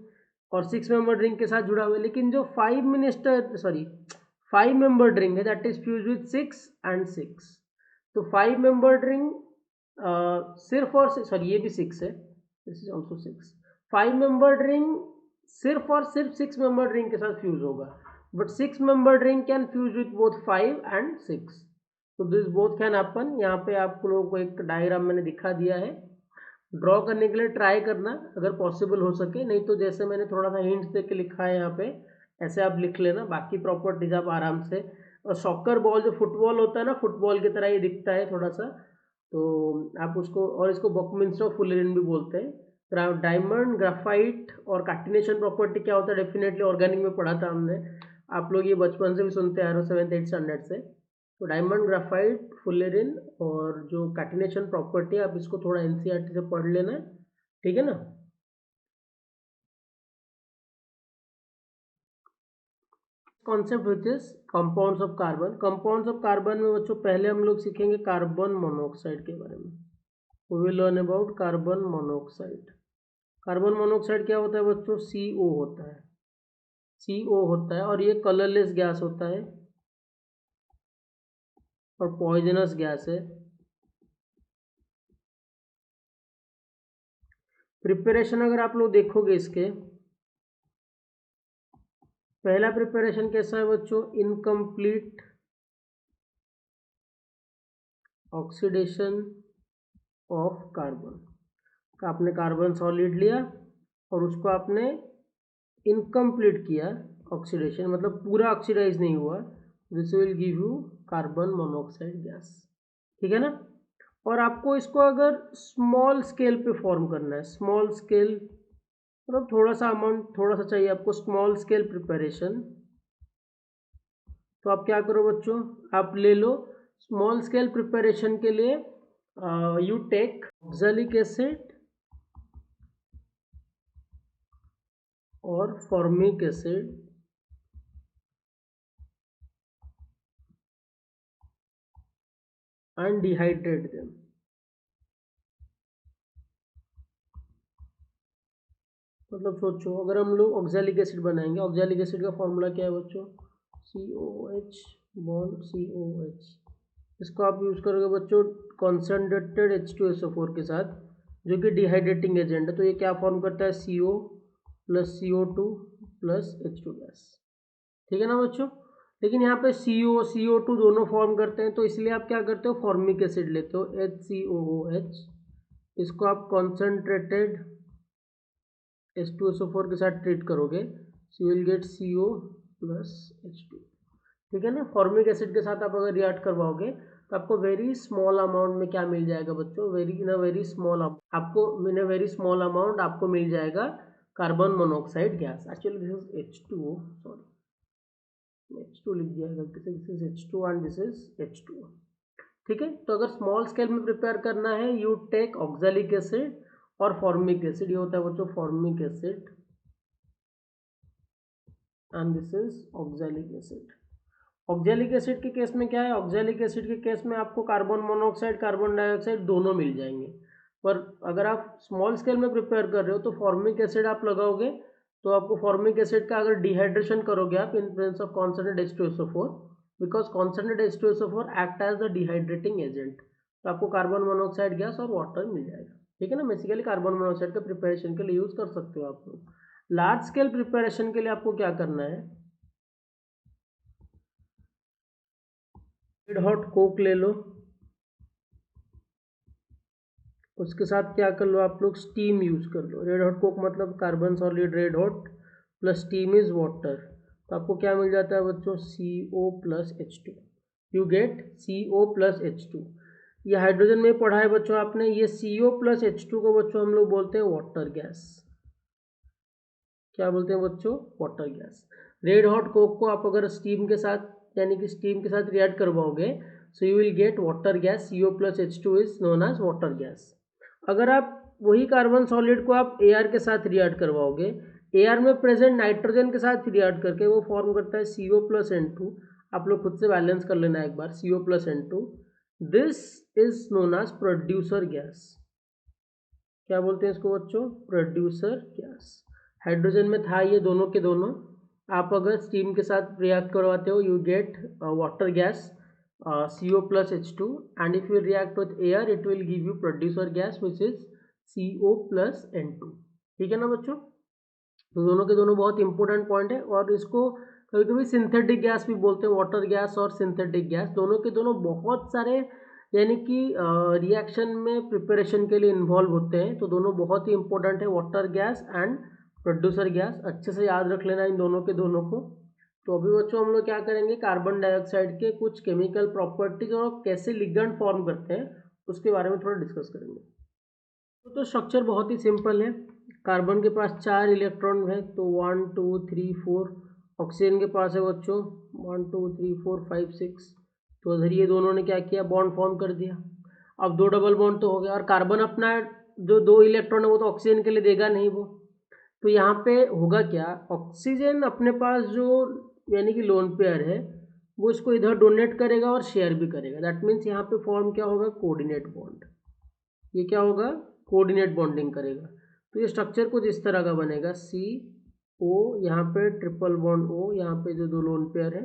और 6 membered ring के साथ जुड़ा हुआ है। लेकिन जो 5 membered ring है that is fused with 6 and 6। तो 5 membered ring सिर्फ और सॉरी ये भी 6 है, this is also 6। 5 membered ring सिर्फ और सिर्फ 6 membered ring के साथ फ्यूज होगा, but 6 membered ring can fuse with both 5 and 6। तो दिस बोथ कैन हैपन। यहाँ पे आप लोगों को एक डायग्राम मैंने दिखा दिया है, ड्रॉ करने के लिए ट्राई करना अगर पॉसिबल हो सके, नहीं तो जैसे मैंने थोड़ा सा हिंट्स दे के लिखा है यहाँ पे, ऐसे आप लिख लेना, बाकी प्रॉपर्टीज आप आराम से। और सॉकर बॉल जो फुटबॉल होता है ना, फुटबॉल की तरह ये दिखता है थोड़ा सा, तो आप उसको, और इसको बकमिंस्टर फुलरेन भी बोलते हैं। डायमंड ग्राफाइट और कार्टिनेशन प्रॉपर्टी क्या होता है, डेफिनेटली ऑर्गेनिक में पढ़ा था हमने, आप लोग ये बचपन से भी सुनते आ रहे हो 7th 8th स्टैंडर्ड से। तो डायमंड ग्राफाइट फुलरेन और जो कैटिनेशन प्रॉपर्टी है, आप इसको थोड़ा एनसीईआरटी से पढ़ लेना, ठीक है ना। Concept which is compounds of carbon. Compounds of carbon में बच्चों पहले हम लोग सीखेंगे कार्बन मोनोऑक्साइड के बारे में। We will learn about carbon monoxide. Carbon monoxide क्या होता है बच्चों, CO होता है, CO होता है, और ये कलरलेस गैस होता है और पॉइजनस गैस है। प्रिपरेशन अगर आप लोग देखोगे इसके, पहला प्रिपरेशन कैसा है बच्चों, इनकम्प्लीट ऑक्सीडेशन ऑफ कार्बन। आपने कार्बन सॉलिड लिया और उसको आपने इनकम्प्लीट किया ऑक्सीडेशन, मतलब पूरा ऑक्सीडाइज नहीं हुआ, this will give you carbon monoxide gas, ठीक है ना। और आपको इसको अगर स्मॉल स्केल पे फॉर्म करना है, स्मॉल स्केल मतलब थोड़ा सा अमाउंट थोड़ा सा चाहिए आपको स्मॉल स्केल प्रिपरेशन। तो आप क्या करो बच्चों, आप ले लो स्मॉल स्केल प्रिपरेशन के लिए यू टेक ऑक्सैलिक एसिड और formic acid and dehydrate them. मतलब सोचो अगर हम लोग ऑक्सैलिक एसिड बनाएंगे, ऑक्सैलिक एसिड का फॉर्मूला क्या है बच्चों, COH बॉन्ड COH। इसको आप यूज़ करोगे बच्चों कॉन्सेंट्रेटेड H2SO4 के साथ, जो कि डिहाइड्रेटिंग एजेंट है। तो ये क्या फॉर्म करता है, CO plus CO2 plus H2 gas. ठीक है ना बच्चों। लेकिन यहाँ पे CO2 दोनों फॉर्म करते हैं, तो इसलिए आप क्या करते हो, फॉर्मिक एसिड लेते हो HCOOH। इसको आप कॉन्सेंट्रेटेड H2SO4 के साथ ट्रीट करोगे, सो you will gate CO plus H2। ठीक है ना। फॉर्मिक एसिड के साथ आप अगर रिएक्ट करवाओगे तो आपको वेरी स्मॉल अमाउंट में क्या मिल जाएगा बच्चों, वेरी स्मॉल अमाउंट आपको मिल जाएगा carbon monoxide gas. Actually this is H2O, sorry H2 लिख दिया गलती से, this is H2 and this is H2O। ठीक है। तो अगर स्मॉल स्केल में प्रिपेयर करना है, यू टेक ऑक्सैलिक एसिड और फॉर्मिक एसिड। ये होता है बच्चों formic acid and this is oxalic acid. Oxalic acid के केस में क्या है, ऑक्सैलिक एसिड के केस में आपको कार्बन मोनोऑक्साइड कार्बन डाइऑक्साइड दोनों मिल जाएंगे। पर अगर आप स्मॉल स्केल में प्रिपेयर कर रहे हो तो फॉर्मिक एसिड आप लगाओगे, तो आपको फॉर्मिक एसिड का अगर डिहाइड्रेशन करोगे आप in presence of concentrate H2SO4, because concentrate H2SO4 act as the dehydrating agent, तो आपको कार्बन मोनोऑक्साइड गैस और वाटर मिल जाएगा। ठीक है ना। बेसिकली कार्बन मोनोऑक्साइड का प्रिपरेशन के लिए यूज कर सकते हो आप लोग। लार्ज स्केल प्रिपरेशन के लिए आपको क्या करना है, रेड हॉट कोक ले लो, उसके साथ क्या कर लो आप लोग, स्टीम यूज कर लो। रेड हॉट कोक मतलब carbon solid red hot plus steam is water, तो आपको क्या मिल जाता है बच्चों, CO plus H2। You get CO plus H2। ये हाइड्रोजन में पढ़ा है बच्चों आपने, ये CO प्लस H2 को बच्चों हम लोग बोलते हैं वाटर गैस। क्या बोलते हैं बच्चों, water gas. Red hot Coke को आप अगर स्टीम के साथ, यानी कि स्टीम के साथ रिएक्ट करवाओगे, so you will get water gas. CO plus H2 is known as water gas. अगर आप वही कार्बन सॉलिड को आप एयर के साथ रिएक्ट करवाओगे, एयर में प्रेजेंट नाइट्रोजन के साथ रिएक्ट करके वो फॉर्म करता है CO प्लस N2। आप लोग खुद से बैलेंस कर लेना एक बार, CO plus N2, this is known as producer gas. क्या बोलते हैं इसको बच्चों, प्रोड्यूसर गैस। हाइड्रोजन में था ये दोनों के दोनों, आप अगर स्टीम के साथ रिएक्ट करवाते हो you get water gas CO plus H2, and if you react with air it will give you producer gas which is CO plus N2। ठीक है ना बच्चों। तो दोनों के दोनों बहुत इंपॉर्टेंट पॉइंट है, और इसको कभी कभी सिंथेटिक गैस भी बोलते हैं, वाटर गैस और सिंथेटिक गैस दोनों के दोनों बहुत सारे यानी कि रिएक्शन में प्रिपरेशन के लिए इन्वॉल्व होते हैं। तो दोनों बहुत ही इंपॉर्टेंट है, water gas and producer gas. अच्छे से याद रख लेना इन दोनों के दोनों को। तो अभी बच्चों हम लोग क्या करेंगे, कार्बन डाइऑक्साइड के कुछ केमिकल प्रॉपर्टीज और कैसे लिगेंड फॉर्म करते हैं उसके बारे में थोड़ा डिस्कस करेंगे। तो स्ट्रक्चर बहुत ही सिंपल है। कार्बन के पास 4 इलेक्ट्रॉन है, तो 1 2 3 4। ऑक्सीजन के पास है बच्चों 1 2 3 4 5 6। तो इधर ये दोनों ने क्या किया, बॉन्ड फॉर्म कर दिया। अब 2 डबल बॉन्ड तो हो गया, और कार्बन अपना जो 2 इलेक्ट्रॉन है वो तो ऑक्सीजन के लिए देगा नहीं वो। तो यहाँ पे होगा क्या, ऑक्सीजन अपने पास जो यानी कि लोन पेयर है वो इसको इधर डोनेट करेगा और शेयर भी करेगा। दैट मीन्स यहाँ पे फॉर्म क्या होगा, कोऑर्डिनेट बॉन्ड। ये क्या होगा, कोऑर्डिनेट बॉन्डिंग करेगा। तो ये स्ट्रक्चर कुछ इस तरह का बनेगा, CO, यहाँ पे ट्रिपल बॉन्ड O, यहाँ पे जो 2 लोन पेयर है,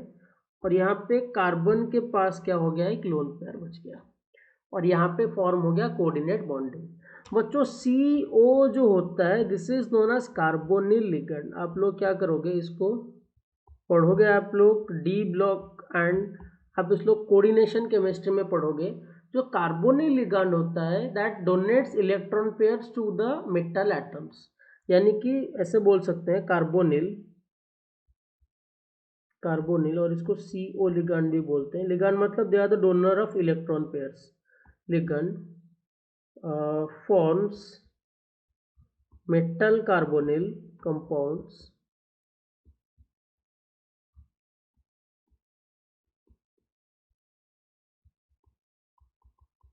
और यहाँ पे कार्बन के पास क्या हो गया, एक लोन पेयर बच गया, और यहाँ पे फॉर्म हो गया कोऑर्डिनेट बॉन्डिंग। बच्चों CO जो होता है this is known as carbonyl ligand. आप लोग क्या करोगे, इसको पढ़ोगे आप लोग डी ब्लॉक, एंड आप इस लोग कोऑर्डिनेशन केमिस्ट्री में पढ़ोगे। जो कार्बोनिल लिगेंड होता है that donates electron pairs to the metal atoms, यानी कि ऐसे बोल सकते हैं कार्बोनिल, और इसको CO लिगेंड भी बोलते हैं। लिगेंड मतलब they are the donor of electron pairs. Ligand forms metal carbonyl compounds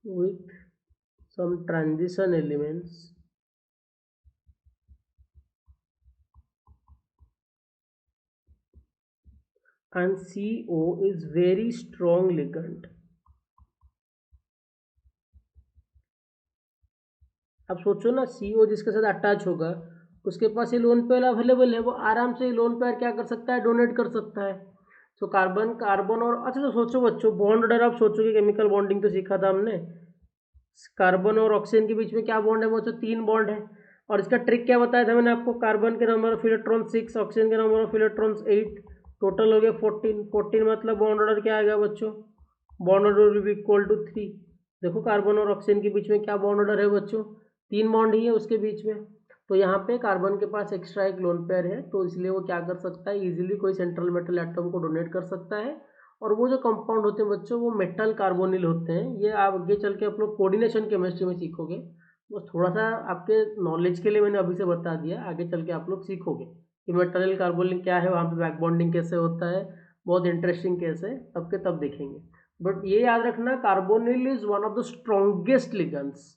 with some transition elements and CO is very strong ligand. अब सोचो ना, CO जिसके साथ अटैच होगा उसके पास ये लोन पेयर अवेलेबल है, वो आराम से लोन पेयर क्या कर सकता है, डोनेट कर सकता है। तो कार्बन कार्बन और अच्छा, तो सोचो बच्चों बॉन्ड ऑर्डर, आप सोचोगे केमिकल बॉन्डिंग तो सीखा था हमने, कार्बन और ऑक्सीजन के बीच में क्या बॉन्ड है बच्चों, 3 बॉन्ड है। और इसका ट्रिक क्या बताया था मैंने आपको, कार्बन के नंबर ऑफ इलेक्ट्रॉन 6, ऑक्सीजन के नंबर ऑफ इलेक्ट्रॉन्स 8, टोटल हो गया 14। 14 मतलब बॉन्ड ऑर्डर क्या आएगा बच्चों, bond order will be equal to 3। देखो कार्बन और ऑक्सीजन के बीच में क्या बॉन्ड ऑर्डर है बच्चों, 3 बॉन्ड ही है उसके बीच में। तो यहाँ पे कार्बन के पास एक्स्ट्रा एक लोन पेयर है, तो इसलिए वो क्या कर सकता है, इजीली कोई सेंट्रल मेटल एटम को डोनेट कर सकता है। और वो जो कंपाउंड होते हैं बच्चों, वो मेटल कार्बोनिल होते हैं। ये आप आगे चल के आप लोग कोऑर्डिनेशन केमिस्ट्री में सीखोगे, बस थोड़ा सा आपके नॉलेज के लिए मैंने अभी से बता दिया, आगे चल के आप लोग सीखोगे कि मेटल कार्बोनिल क्या है, वहाँ पे बैक बॉन्डिंग कैसे होता है, बहुत इंटरेस्टिंग केस है, तब के तब देखेंगे। बट ये याद रखना, carbonyl is one of the strongest ligands,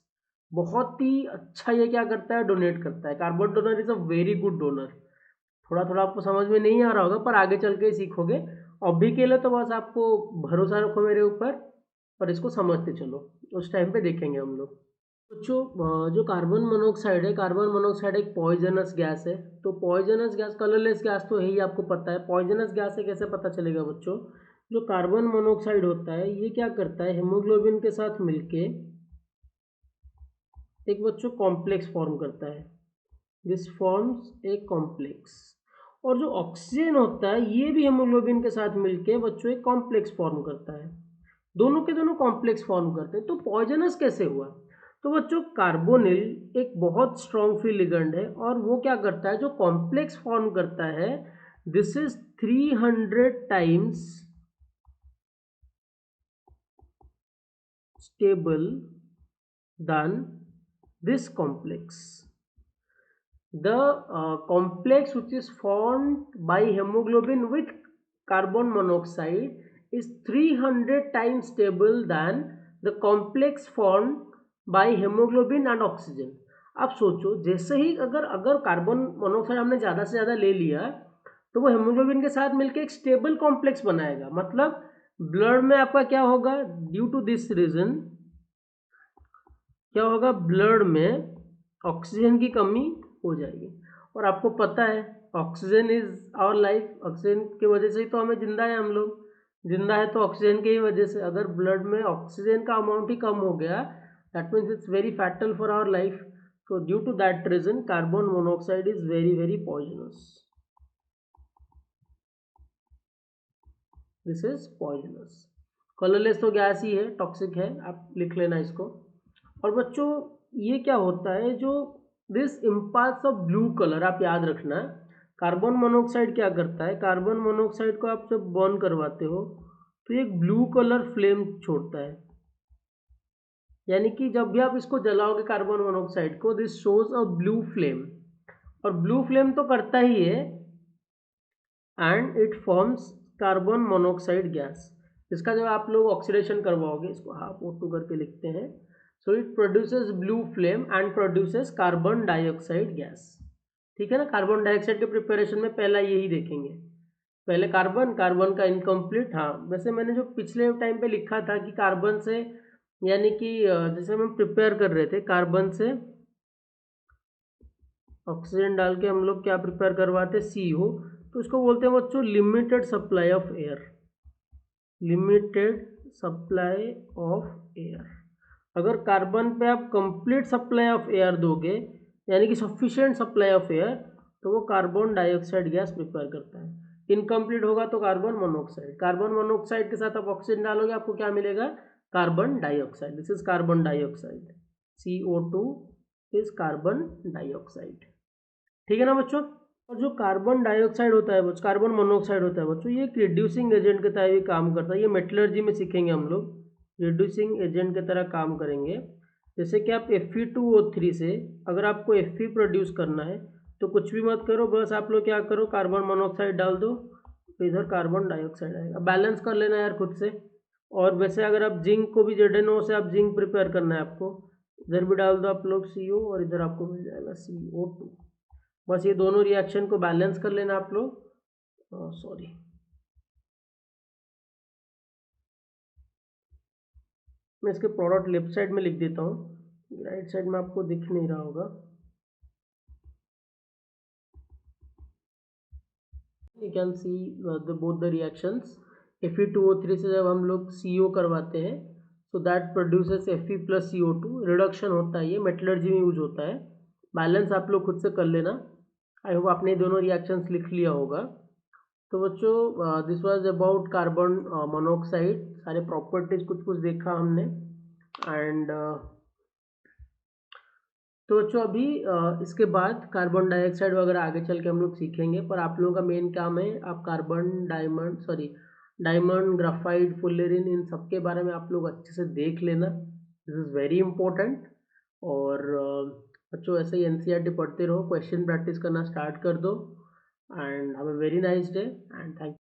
बहुत ही अच्छा ये क्या करता है, डोनेट करता है। Carbon donor is a very good donor. थोड़ा थोड़ा आपको समझ में नहीं आ रहा होगा, पर आगे चल के ही सीखोगे। अभी के लिए तो बस आपको भरोसा रखो मेरे ऊपर, पर इसको समझते चलो, उस टाइम पे देखेंगे हम लोग। जो कार्बन मोनोऑक्साइड है, कार्बन मोनोऑक्साइड एक पॉइजनस गैस है। तो पॉइजनस गैस, कलरलेस गैस तो है ही, आपको पता है। पॉइजनस गैस है कैसे पता चलेगा बच्चों, जो कार्बन मोनोऑक्साइड होता है ये क्या करता है, हेमोग्लोबिन के साथ मिलके एक बच्चों कॉम्प्लेक्स फॉर्म करता है, दिस फॉर्म्स ए कॉम्प्लेक्स। और जो ऑक्सीजन होता है ये भी हेमोग्लोबिन के साथ मिलके बच्चों एक कॉम्प्लेक्स फॉर्म करता है, दोनों के दोनों कॉम्प्लेक्स फॉर्म करते हैं। तो पॉइजनस कैसे हुआ, तो बच्चों कार्बोनिल एक बहुत स्ट्रॉन्ग फ्री लिगेंड है, और वो क्या करता है, जो कॉम्प्लेक्स फॉर्म करता है, this is 300 times stable than this complex. The complex which is formed by hemoglobin with carbon monoxide is 300 times stable than the complex formed by hemoglobin and oxygen. आप सोचो, जैसे ही अगर अगर कार्बन मोनोऑक्साइड हमने ज़्यादा से ज़्यादा ले लिया, तो वो हेमोग्लोबिन के साथ मिलकर एक स्टेबल कॉम्प्लेक्स बनाएगा। मतलब ब्लड में आपका क्या होगा, ड्यू टू दिस रीजन क्या होगा, ब्लड में ऑक्सीजन की कमी हो जाएगी। और आपको पता है oxygen is our life, oxygen की वजह से ही तो हमें जिंदा है, हम लोग जिंदा है तो ऑक्सीजन की ही वजह से। अगर ब्लड में ऑक्सीजन का अमाउंट ही कम हो गया, that means it's very fatal for our life. So due to that reason carbon monoxide is very very poisonous, this is poisonous. Colourless तो गैस ही है, टॉक्सिक है, आप लिख लेना इसको। और बच्चों ये क्या होता है, जो this imparts of blue colour, आप याद रखना, कार्बन मोनोऑक्साइड क्या करता है, कार्बन मोनोऑक्साइड को आप जब बर्न करवाते हो तो एक ब्लू कलर फ्लेम छोड़ता है। यानी कि जब भी आप इसको जलाओगे कार्बन मोनोऑक्साइड को, this shows a blue flame. और ब्लू फ्लेम तो करता ही है, and it forms carbon monoxide gas. इसका जब आप लोग ऑक्सीडेशन करवाओगे, इसको हाफ O2 करके लिखते हैं, so it produces blue flame and produces carbon dioxide gas. ठीक है ना, कार्बन डाइऑक्साइड के प्रिपरेशन में पहला यही देखेंगे, पहले कार्बन, कार्बन का इनकम्प्लीट। हाँ वैसे मैंने जो पिछले टाइम पे लिखा था कि कार्बन से, यानी कि जैसे हम प्रिपेयर कर रहे थे कार्बन से ऑक्सीजन डाल के हम लोग क्या प्रिपेयर करवाते, CO, तो इसको बोलते हैं बच्चों limited supply of air, limited supply of air. अगर कार्बन पे आप कंप्लीट सप्लाई ऑफ एयर दोगे, यानी कि सफिशिएंट सप्लाई ऑफ एयर, तो वो कार्बन डाइऑक्साइड गैस प्रिपेयर करता है। इनकम्प्लीट होगा तो कार्बन मोनोऑक्साइड, कार्बन मोनोऑक्साइड के साथ आप ऑक्सीजन डालोगे, आपको क्या मिलेगा, carbon dioxide. This is carbon dioxide, CO2 is carbon dioxide. ठीक है ना बच्चों। और जो कार्बन डाइऑक्साइड होता है बच्चों, कार्बन मोनोऑक्साइड होता है बच्चों, ये एक रिड्यूसिंग एजेंट की तरह भी काम करता है। ये मेटलर्जी में सीखेंगे हम लोग, रिड्यूसिंग एजेंट की तरह काम करेंगे। जैसे कि आप Fe2O3 से अगर आपको Fe प्रोड्यूस करना है तो कुछ भी मत करो, बस आप लोग क्या करो, कार्बन मोनोऑक्साइड डाल दो, तो इधर कार्बन डाइऑक्साइड आएगा। बैलेंस कर लेना यार खुद से। और वैसे अगर आप जिंक को भी ZnO से आप जिंक प्रिपेयर करना है आपको, इधर भी डाल दो आप लोग CO और इधर आपको मिल जाएगा CO2। बस ये दोनों रिएक्शन को बैलेंस कर लेना आप लोग। सॉरी, मैं इसके प्रोडक्ट लेफ्ट साइड में लिख देता हूँ, राइट साइड में आपको दिख नहीं रहा होगा। You can see both the reactions। Fe2O3 से जब हम लोग CO करवाते हैं so that produces Fe plus CO2, reduction होता है, ये मेटलर्जी में यूज होता है। बैलेंस आप लोग खुद से कर लेना। आई होप आपने दोनों रिएक्शंस लिख लिया होगा। तो बच्चों this was about carbon monoxide, सारे प्रॉपर्टीज कुछ कुछ देखा हमने। एंड तो बच्चों अभी इसके बाद कार्बन डाइऑक्साइड वगैरह आगे चल के हम लोग सीखेंगे, पर आप लोगों का मेन काम है आप डायमंड, ग्राफाइट, फुलेरिन, इन सब के बारे में आप लोग अच्छे से देख लेना। This is very important. और बच्चों ऐसे ही NCERT पढ़ते रहो, क्वेश्चन प्रैक्टिस करना स्टार्ट कर दो। And have a very nice day and thank